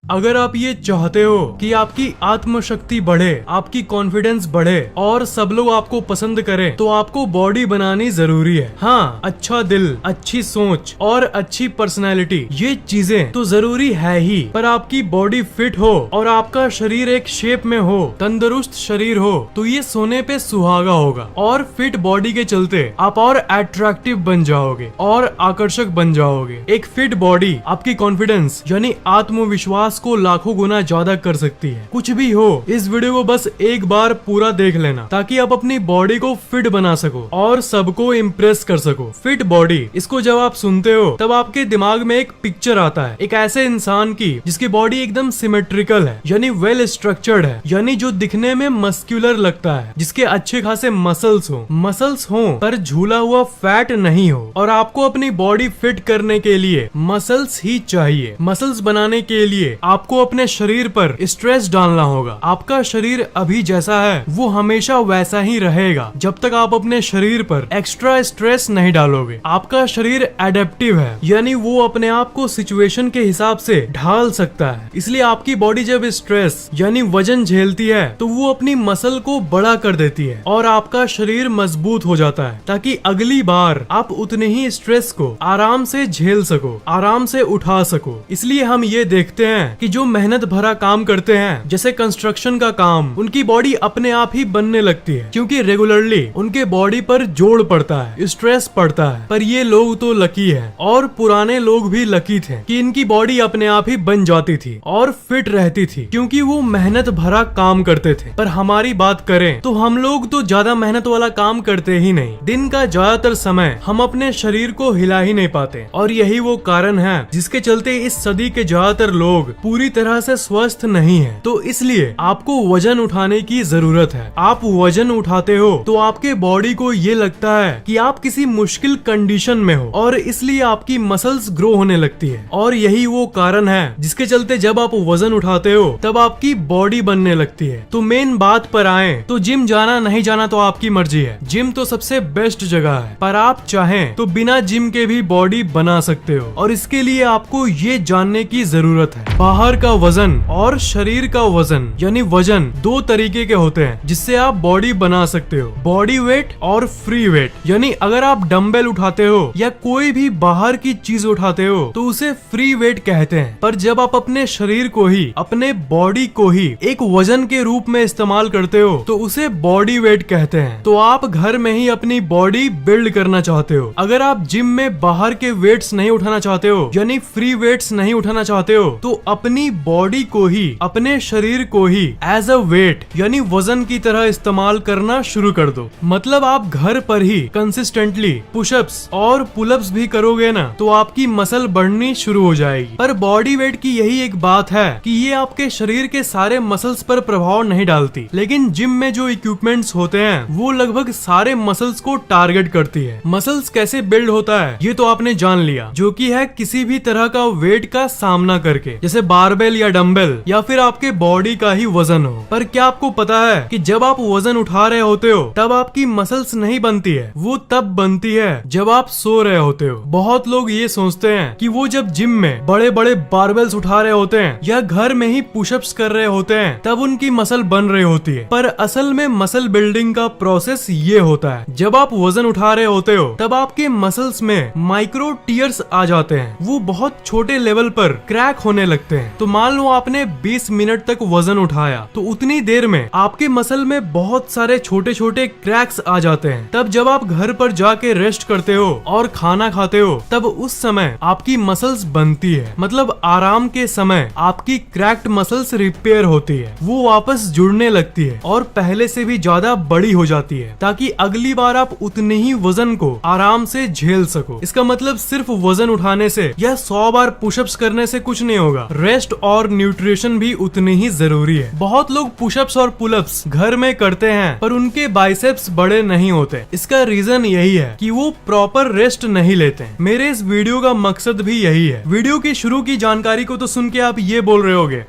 अगर आप ये चाहते हो कि आपकी आत्मशक्ति बढ़े, आपकी कॉन्फिडेंस बढ़े और सब लोग आपको पसंद करें, तो आपको बॉडी बनानी जरूरी है। हाँ, अच्छा दिल, अच्छी सोच और अच्छी पर्सनैलिटी, ये चीजें तो जरूरी है ही, पर आपकी बॉडी फिट हो और आपका शरीर एक शेप में हो, तंदुरुस्त शरीर हो, तो ये सोने पे सुहागा होगा। और फिट बॉडी के चलते आप और अट्रैक्टिव बन जाओगे और आकर्षक बन जाओगे। एक फिट बॉडी आपकी कॉन्फिडेंस यानी आत्मविश्वास को लाखों गुना ज्यादा कर सकती है। कुछ भी हो, इस वीडियो को बस एक बार पूरा देख लेना ताकि आप अपनी बॉडी को फिट बना सको और सबको इम्प्रेस कर सको। फिट बॉडी, इसको जब आप सुनते हो तब आपके दिमाग में एक पिक्चर आता है, एक ऐसे इंसान की जिसकी बॉडी एकदम सिमेट्रिकल है, यानी वेल स्ट्रक्चर्ड है, यानी जो दिखने में मस्कुलर लगता है, जिसके अच्छे खासे मसल्स हो पर झूला हुआ फैट नहीं हो। और आपको अपनी बॉडी फिट करने के लिए मसल्स ही चाहिए। मसल्स बनाने के लिए आपको अपने शरीर पर स्ट्रेस डालना होगा। आपका शरीर अभी जैसा है वो हमेशा वैसा ही रहेगा जब तक आप अपने शरीर पर एक्स्ट्रा स्ट्रेस नहीं डालोगे। आपका शरीर एडेप्टिव है, यानी वो अपने आप को सिचुएशन के हिसाब से ढाल सकता है। इसलिए आपकी बॉडी जब स्ट्रेस यानी वजन झेलती है तो वो अपनी मसल को बड़ा कर देती है और आपका शरीर मजबूत हो जाता है, ताकि अगली बार आप उतने ही स्ट्रेस को आराम से झेल सको, आराम से उठा सको। इसलिए हम ये देखते हैं कि जो मेहनत भरा काम करते हैं, जैसे कंस्ट्रक्शन का काम, उनकी बॉडी अपने आप ही बनने लगती है, क्योंकि रेगुलरली उनके बॉडी पर जोड़ पड़ता है, स्ट्रेस पड़ता है। पर ये लोग तो लकी है, और पुराने लोग भी लकी थे कि इनकी बॉडी अपने आप ही बन जाती थी और फिट रहती थी, क्योंकि वो मेहनत भरा काम करते थे। पर हमारी बात करें तो हम लोग तो ज्यादा मेहनत वाला काम करते ही नहीं। दिन का ज्यादातर समय हम अपने शरीर को हिला ही नहीं पाते, और यही वो कारण है जिसके चलते इस सदी के ज्यादातर लोग पूरी तरह से स्वस्थ नहीं है। तो इसलिए आपको वजन उठाने की जरूरत है। आप वजन उठाते हो तो आपके बॉडी को ये लगता है कि आप किसी मुश्किल कंडीशन में हो, और इसलिए आपकी मसल्स ग्रो होने लगती है। और यही वो कारण है जिसके चलते जब आप वजन उठाते हो तब आपकी बॉडी बनने लगती है। तो मेन बात पर आए तो जिम जाना नहीं जाना तो आपकी मर्जी है। जिम तो सबसे बेस्ट जगह है, पर आप चाहें तो बिना जिम के भी बॉडी बना सकते हो। और इसके लिए आपको ये जानने की जरूरत है, बाहर का वजन और शरीर का वजन, यानी वजन दो तरीके के होते हैं जिससे आप बॉडी बना सकते हो। बॉडी वेट और फ्री वेट, यानी अगर आप डंबल उठाते हो या कोई भी बाहर की चीज उठाते हो तो उसे फ्री वेट कहते हैं। पर जब आप अपने शरीर को ही, अपने बॉडी को ही एक वजन के रूप में इस्तेमाल करते हो तो उसे बॉडी वेट कहते हैं। तो आप घर में ही अपनी बॉडी बिल्ड करना चाहते हो। अगर आप जिम में बाहर के वेट्स नहीं उठाना चाहते हो, यानी फ्री वेट्स नहीं उठाना चाहते हो, तो अपनी बॉडी को ही, अपने शरीर को ही एज अ वेट यानी वजन की तरह इस्तेमाल करना शुरू कर दो। मतलब आप घर पर ही कंसिस्टेंटली पुशअप्स और पुलअप्स भी करोगे ना तो आपकी मसल बढ़नी शुरू हो जाएगी। पर बॉडी वेट की यही एक बात है कि ये आपके शरीर के सारे मसल्स पर प्रभाव नहीं डालती, लेकिन जिम में जो इक्विपमेंट्स होते हैं वो लगभग सारे मसल्स को टारगेट करती है। मसल्स कैसे बिल्ड होता है ये तो आपने जान लिया, जो कि है किसी भी तरह का वेट का सामना करके, जैसे बारबेल या डंबल या फिर आपके बॉडी का ही वजन हो। पर क्या आपको पता है कि जब आप वजन उठा रहे होते हो तब आपकी मसल्स नहीं बनती है, वो तब बनती है जब आप सो रहे होते हो। बहुत लोग ये सोचते हैं कि वो जब जिम में बड़े बड़े बारबेल्स उठा रहे होते हैं या घर में ही पुशअप्स कर रहे होते हैं तब उनकी मसल बन रही होती है, पर असल में मसल बिल्डिंग का प्रोसेस ये होता है, जब आप वजन उठा रहे होते हो तब आपके मसल्स में माइक्रो टीयर्स आ जाते हैं, वो बहुत छोटे लेवल पर क्रैक होने लगते हैं। तो मान लो आपने 20 मिनट तक वजन उठाया तो उतनी देर में आपके मसल में बहुत सारे छोटे छोटे क्रैक्स आ जाते हैं। तब जब आप घर पर जाके रेस्ट करते हो और खाना खाते हो तब उस समय आपकी मसल्स बनती है, मतलब आराम के समय आपकी क्रैक्ड मसल्स रिपेयर होती है, वो वापस जुड़ने लगती है और पहले से भी ज्यादा बड़ी हो जाती है, ताकि अगली बार आप उतने ही वजन को आराम से झेल सको। इसका मतलब सिर्फ वजन उठाने से या 100 बार पुशअप्स करने से कुछ नहीं होगा, रेस्ट और न्यूट्रिशन भी उतनी ही जरूरी है। बहुत लोग पुशअप्स और पुलअप्स घर में करते हैं पर उनके बाइसेप्स बड़े नहीं होते। इसका रीजन यही है कि वो प्रॉपर रेस्ट नहीं लेते हैं। मेरे इस वीडियो का मकसद भी यही है। वीडियो की शुरू की जानकारी को तो सुन के आप ये बोल रहे होगे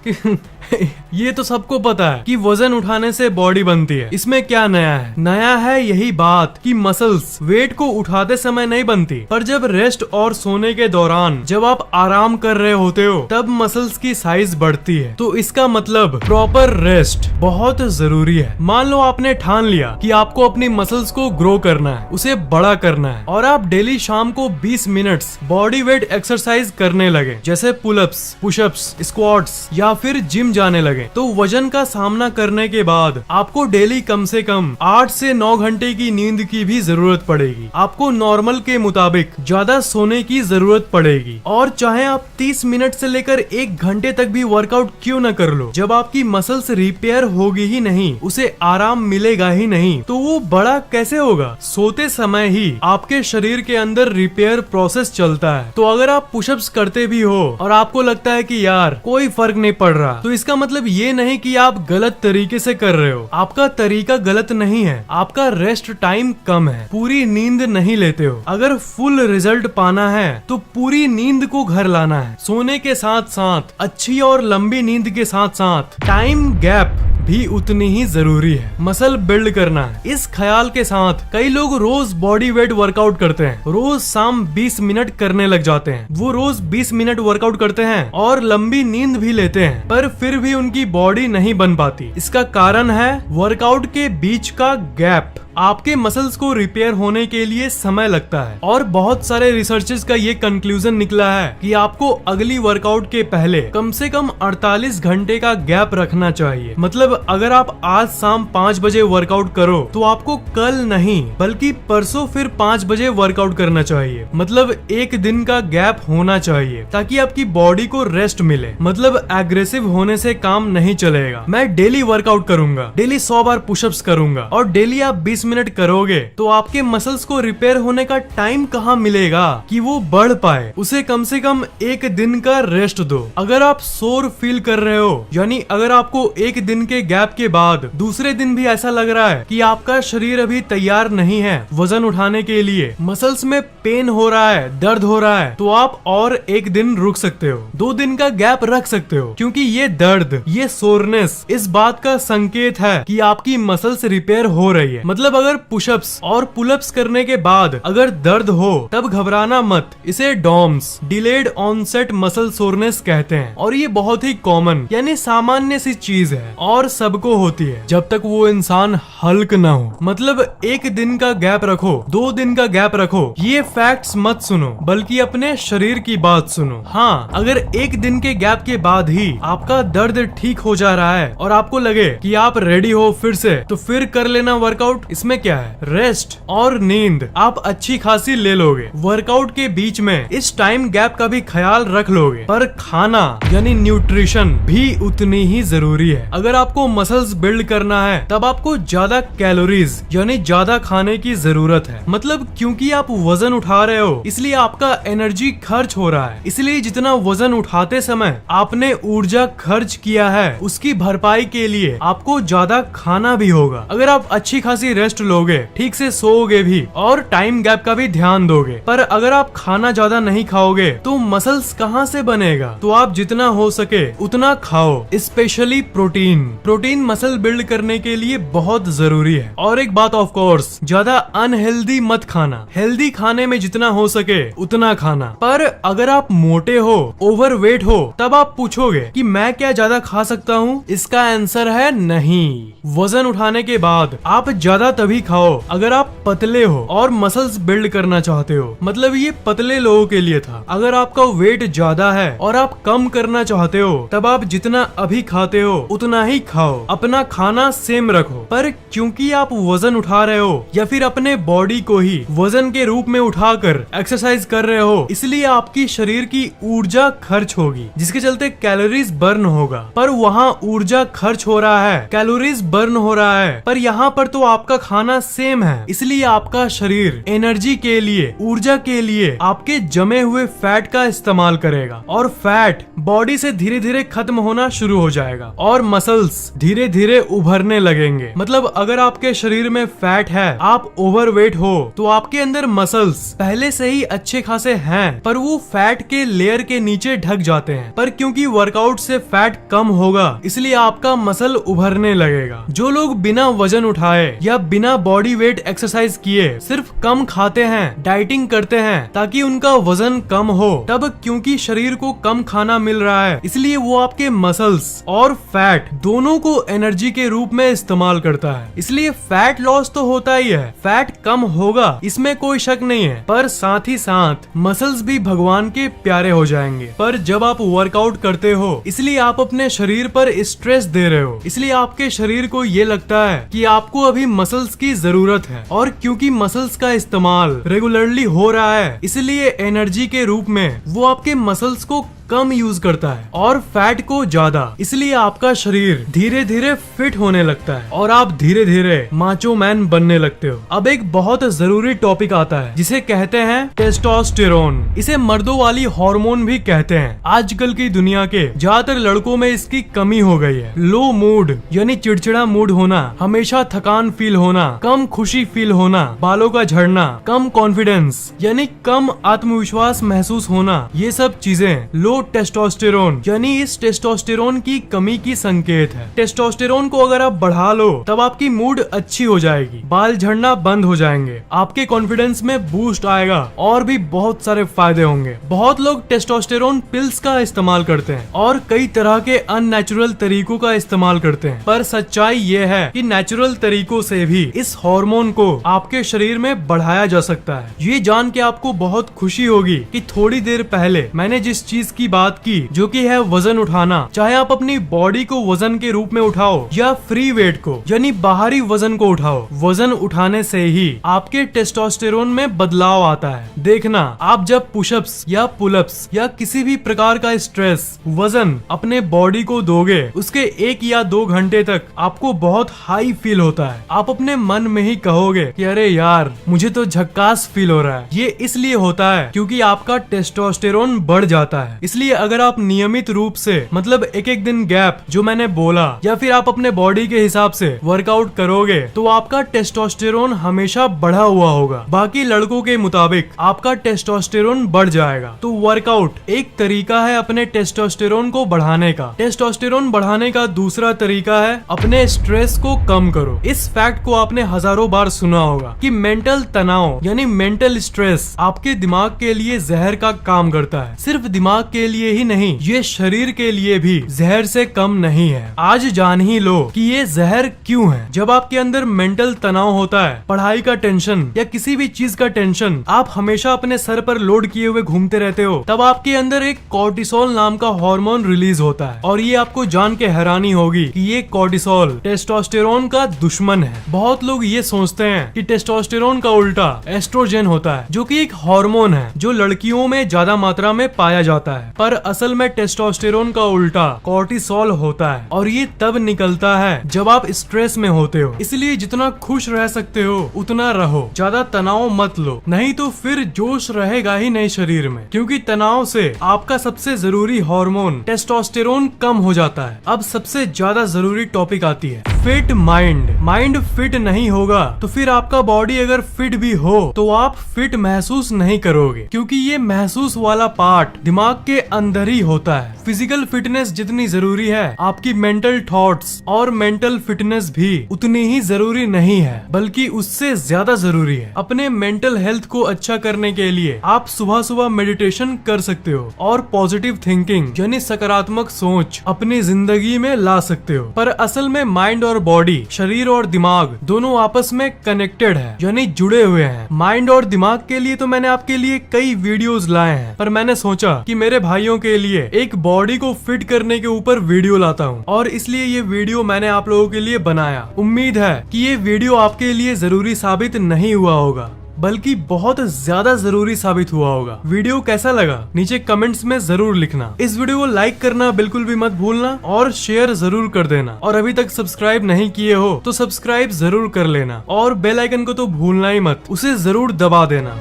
ये तो सबको पता है कि वजन उठाने से बॉडी बनती है, इसमें क्या नया है? नया है यही बात कि मसल्स वेट को उठाते समय नहीं बनती, पर जब रेस्ट और सोने के दौरान जब आप आराम कर रहे होते हो तब मसल्स की साइज बढ़ती है। तो इसका मतलब प्रॉपर रेस्ट बहुत जरूरी है। मान लो आपने ठान लिया कि आपको अपनी मसल्स को ग्रो करना है, उसे बड़ा करना है, और आप डेली शाम को 20 मिनट्स बॉडी वेट एक्सरसाइज करने लगे, जैसे पुलअप्स, पुशअप्स, स्क्वाट्स या फिर जिम जाने लगे, तो वजन का सामना करने के बाद आपको डेली कम से कम 8 से 9 घंटे की नींद की भी जरूरत पड़ेगी। आपको नॉर्मल के मुताबिक ज्यादा सोने की जरूरत पड़ेगी, और चाहे आप 30 मिनट से लेकर 1 घंटे तक भी वर्कआउट क्यों न कर लो, जब आपकी मसल्स रिपेयर होगी ही नहीं, उसे आराम मिलेगा ही नहीं, तो वो बड़ा कैसे होगा? सोते समय ही आपके शरीर के अंदर रिपेयर प्रोसेस चलता है। तो अगर आप पुशअप्स करते भी हो और आपको लगता है कि यार कोई फर्क नहीं पड़ रहा, तो इसका मतलब ये नहीं कि आप गलत तरीके से कर रहे हो। आपका तरीका गलत नहीं है, आपका रेस्ट टाइम कम है, पूरी नींद नहीं लेते हो। अगर फुल रिजल्ट पाना है तो पूरी नींद को घर लाना है। सोने के साथ साथ अच्छी और लंबी नींद के साथ साथ टाइम गैप भी उतनी ही जरूरी है। मसल बिल्ड करना है, इस ख्याल के साथ कई लोग रोज बॉडी वेट वर्कआउट करते हैं, रोज शाम 20 मिनट करने लग जाते हैं। वो रोज 20 मिनट वर्कआउट करते हैं और लंबी नींद भी लेते हैं, पर फिर भी उनकी बॉडी नहीं बन पाती। इसका कारण है वर्कआउट के बीच का गैप। आपके मसल्स को रिपेयर होने के लिए समय लगता है, और बहुत सारे रिसर्चेस का ये कंक्लूजन निकला है कि आपको अगली वर्कआउट के पहले कम से कम 48 घंटे का गैप रखना चाहिए। मतलब अगर आप आज शाम 5 बजे वर्कआउट करो तो आपको कल नहीं बल्कि परसों फिर 5 बजे वर्कआउट करना चाहिए। मतलब 1 दिन का गैप होना चाहिए ताकि आपकी बॉडी को रेस्ट मिले। मतलब एग्रेसिव होने से काम नहीं चलेगा। मैं डेली वर्कआउट करूंगा, डेली 100 बार पुशअप्स करूंगा, और डेली आप 20 मिनट करोगे तो आपके मसल्स को रिपेयर होने का टाइम कहाँ मिलेगा कि वो बढ़ पाए? उसे कम से कम 1 दिन का रेस्ट दो। अगर आप सोर फील कर रहे हो, यानी अगर आपको 1 दिन के गैप के बाद दूसरे दिन भी ऐसा लग रहा है कि आपका शरीर अभी तैयार नहीं है वजन उठाने के लिए, मसल्स में पेन हो रहा है, दर्द हो रहा है, तो आप और 1 दिन रुक सकते हो, 2 दिन का गैप रख सकते हो, क्योंकि ये दर्द, ये सोरनेस इस बात का संकेत है कि आपकी मसल्स रिपेयर हो रही है। मतलब अगर पुशअप्स और पुलअप्स करने के बाद अगर दर्द हो तब घबराना मत। इसे DOMS, delayed onset muscle soreness कहते हैं, और ये बहुत ही कॉमन यानी सामान्य सी चीज है और सबको होती है जब तक वो इंसान हल्क ना हो। मतलब 1 दिन का गैप रखो, 2 दिन का गैप रखो, ये फैक्ट्स मत सुनो बल्कि अपने शरीर की बात सुनो। हाँ, अगर 1 दिन के गैप के बाद ही आपका दर्द ठीक हो जा रहा है और आपको लगे कि आप रेडी हो फिर से, तो फिर कर लेना वर्कआउट। इसमें क्या है, रेस्ट और नींद आप अच्छी खासी ले लोगे। वर्कआउट के बीच में इस टाइम गैप का भी ख्याल रख लोगे, पर खाना यानी न्यूट्रिशन भी उतनी ही जरूरी है। अगर आपको मसल्स बिल्ड करना है तब आपको ज्यादा कैलोरीज यानी ज्यादा खाने की जरूरत है। मतलब क्योंकि आप वजन उठा रहे हो इसलिए आपका एनर्जी खर्च हो रहा है, इसलिए जितना वजन उठाते समय आपने ऊर्जा खर्च किया है उसकी भरपाई के लिए आपको ज्यादा खाना भी होगा। अगर आप अच्छी खासी रेस्ट लोगे, ठीक से सोओगे भी और टाइम गैप का भी ध्यान दोगे, पर अगर आप खाना ज्यादा नहीं खाओगे तो मसल्स कहाँ से बनेगा? तो आप जितना हो सके उतना खाओ, specially protein. Protein muscle build करने के लिए बहुत जरूरी है। और एक बात ऑफ कोर्स, ज्यादा अनहेल्दी मत खाना, हेल्दी खाने में जितना हो सके उतना खाना। पर अगर आप मोटे हो, ओवरवेट हो, तब आप पूछोगे कि मैं क्या ज्यादा खा सकता हूँ? इसका आंसर है नहीं। वजन उठाने के बाद आप ज्यादा तभी खाओ अगर आप पतले हो और मसल्स बिल्ड करना चाहते हो। मतलब ये पतले लोगों के लिए था। अगर आपका वेट ज्यादा है और आप कम करना चाहते हो तब आप जितना अभी खाते हो उतना ही खाओ, अपना खाना सेम रखो। पर क्योंकि आप वजन उठा रहे हो या फिर अपने बॉडी को ही वजन के रूप में उठाकर एक्सरसाइज कर रहे हो, इसलिए आपकी शरीर की ऊर्जा खर्च होगी, जिसके चलते कैलोरीज बर्न होगा। पर वहाँ ऊर्जा खर्च हो रहा है, कैलोरीज बर्न हो रहा है, पर यहाँ पर तो आपका खाना सेम है, इसलिए आपका शरीर एनर्जी के लिए, ऊर्जा के लिए आपके जमे हुए फैट का इस्तेमाल करेगा और फैट बॉडी से धीरे धीरे खत्म होना शुरू हो जाएगा और मसल्स धीरे धीरे उभरने लगेंगे। मतलब अगर आपके शरीर में फैट है, आप ओवरवेट हो, तो आपके अंदर मसल्स पहले से ही अच्छे खासे हैं, पर वो फैट के लेयर के नीचे ढक जाते हैं। पर क्योंकि वर्कआउट से फैट कम होगा, इसलिए आपका मसल उभरने लगेगा। जो लोग बिना वजन उठाए या बिना बॉडी वेट एक्सरसाइज किए सिर्फ कम खाते हैं, डाइटिंग करते हैं ताकि उनका वजन कम हो, तब क्योंकि शरीर को कम खाना मिल रहा है, इसलिए वो आपके मसल्स और फैट दोनों को एनर्जी के रूप में इस्तेमाल करता है। इसलिए फैट लॉस तो होता ही है, फैट कम होगा, इसमें कोई शक नहीं है, पर साथ ही साथ मसल्स भी भगवान के प्यारे हो जाएंगे। पर जब आप वर्कआउट करते हो, इसलिए आप अपने शरीर पर स्ट्रेस दे रहे हो, इसलिए आपके शरीर को ये लगता है कि आपको अभी मसल्स की जरूरत है, और क्योंकि मसल्स का इस्तेमाल रेगुलरली हो रहा है, इसलिए एनर्जी के रूप में वो आपके मसल्स को कम यूज करता है और फैट को ज्यादा। इसलिए आपका शरीर धीरे धीरे फिट होने लगता है और आप धीरे धीरे माचो मैन बनने लगते हो। अब एक बहुत जरूरी टॉपिक आता है जिसे कहते हैं टेस्टोस्टेरोन। इसे मर्दों वाली हार्मोन भी कहते हैं। आजकल की दुनिया के ज्यादातर लड़कों में इसकी कमी हो गई है। लो मूड यानी चिड़चिड़ा मूड होना, हमेशा थकान फील होना, कम खुशी फील होना, बालों का झड़ना, कम कॉन्फिडेंस यानी कम आत्मविश्वास महसूस होना, ये सब चीजें लो टेस्टोस्टेरोन यानी इस टेस्टोस्टेरोन की कमी की संकेत है। टेस्टोस्टेरोन को अगर आप बढ़ा लो, तब आपकी मूड अच्छी हो जाएगी, बाल झड़ना बंद हो जाएंगे, आपके कॉन्फिडेंस में बूस्ट आएगा और भी बहुत सारे फायदे होंगे। बहुत लोग टेस्टोस्टेरोन पिल्स का इस्तेमाल करते हैं और कई तरह के अननेचुरल तरीकों का इस्तेमाल करते हैं, पर सच्चाई ये है कि नेचुरल तरीकों से भी इस हार्मोन को आपके शरीर में बढ़ाया जा सकता है। ये जान के आपको बहुत खुशी होगी कि थोड़ी देर पहले मैंने जिस चीज की बात की, जो कि है वजन उठाना, चाहे आप अपनी बॉडी को वजन के रूप में उठाओ या फ्री वेट को यानी बाहरी वजन को उठाओ, वजन उठाने से ही आपके टेस्टोस्टेरोन में बदलाव आता है। देखना, आप जब पुशअप्स या पुलअप्स या किसी भी प्रकार का स्ट्रेस वजन अपने बॉडी को दोगे, उसके 1 या 2 घंटे तक आपको बहुत हाई फील होता है। आप अपने मन में ही कहोगे कि अरे यार, मुझे तो झक्कास फील हो रहा है। ये इसलिए होता है क्योंकि आपका टेस्टोस्टेरोन बढ़ जाता है। इसलिए अगर आप नियमित रूप से, मतलब एक एक दिन गैप जो मैंने बोला, या फिर आप अपने बॉडी के हिसाब से वर्कआउट करोगे, तो आपका टेस्टोस्टेरोन हमेशा बढ़ा हुआ होगा। बाकी लड़कों के मुताबिक आपका टेस्टोस्टेरोन बढ़ जाएगा। तो वर्कआउट एक तरीका है अपने टेस्टोस्टेरोन को बढ़ाने का। टेस्टोस्टेरोन बढ़ाने का दूसरा तरीका है अपने स्ट्रेस को कम करो। इस फैक्ट को आपने हजारों बार सुना होगा कि मेंटल तनाव यानी मेंटल स्ट्रेस आपके दिमाग के लिए जहर का काम करता है। सिर्फ दिमाग के लिए ही नहीं, ये शरीर के लिए भी जहर से कम नहीं है। आज जान ही लो कि ये जहर क्यों है। जब आपके अंदर मेंटल तनाव होता है, पढ़ाई का टेंशन या किसी भी चीज का टेंशन आप हमेशा अपने सर पर लोड किए हुए घूमते रहते हो, तब आपके अंदर एक कॉर्टिसोल नाम का हार्मोन रिलीज होता है। और ये आपको जान के हैरानी होगी कि ये कॉर्टिसोल टेस्टोस्टेरोन का दुश्मन है। बहुत लोग ये सोचते हैं कि टेस्टोस्टेरोन का उल्टा एस्ट्रोजन होता है, जो कि एक हार्मोन है जो लड़कियों में ज्यादा मात्रा में पाया जाता है, पर असल में टेस्टोस्टेरोन का उल्टा कॉर्टिसोल होता है। और ये तब निकलता है जब आप स्ट्रेस में होते हो। इसलिए जितना खुश रह सकते हो उतना रहो, ज्यादा तनाव मत लो, नहीं तो फिर जोश रहेगा ही नहीं शरीर में। क्योंकि तनाव से आपका सबसे जरूरी हार्मोन टेस्टोस्टेरोन कम हो जाता है। अब सबसे ज्यादा जरूरी टॉपिक आती है फिट माइंड। माइंड फिट नहीं होगा तो फिर आपका बॉडी अगर फिट भी हो तो आप फिट महसूस नहीं करोगे, क्योंकि ये महसूस वाला पार्ट दिमाग के अंदर ही होता है। फिजिकल फिटनेस जितनी जरूरी है, आपकी मेंटल थॉट्स और मेंटल फिटनेस भी उतनी ही जरूरी नहीं है, बल्कि उससे ज्यादा जरूरी है। अपने मेंटल हेल्थ को अच्छा करने के लिए आप सुबह सुबह मेडिटेशन कर सकते हो और पॉजिटिव थिंकिंग यानी सकारात्मक सोच अपनी जिंदगी में ला सकते हो। पर असल में माइंड और बॉडी, शरीर और दिमाग दोनों आपस में कनेक्टेड है, यानी जुड़े हुए हैं। माइंड और दिमाग के लिए तो मैंने आपके लिए कई वीडियोस लाए हैं, पर मैंने सोचा कि मेरे भाइयों के लिए एक बॉडी को फिट करने के ऊपर वीडियो लाता हूँ, और इसलिए ये वीडियो मैंने आप लोगों के लिए बनाया। उम्मीद है कि ये वीडियो आपके लिए जरूरी साबित नहीं हुआ होगा। बल्कि बहुत ज्यादा जरूरी साबित हुआ होगा। वीडियो कैसा लगा नीचे कमेंट्स में जरूर लिखना। इस वीडियो को लाइक करना बिल्कुल भी मत भूलना और शेयर जरूर कर देना। और अभी तक सब्सक्राइब नहीं किए हो तो सब्सक्राइब जरूर कर लेना और बेल आइकन को तो भूलना ही मत, उसे जरूर दबा देना।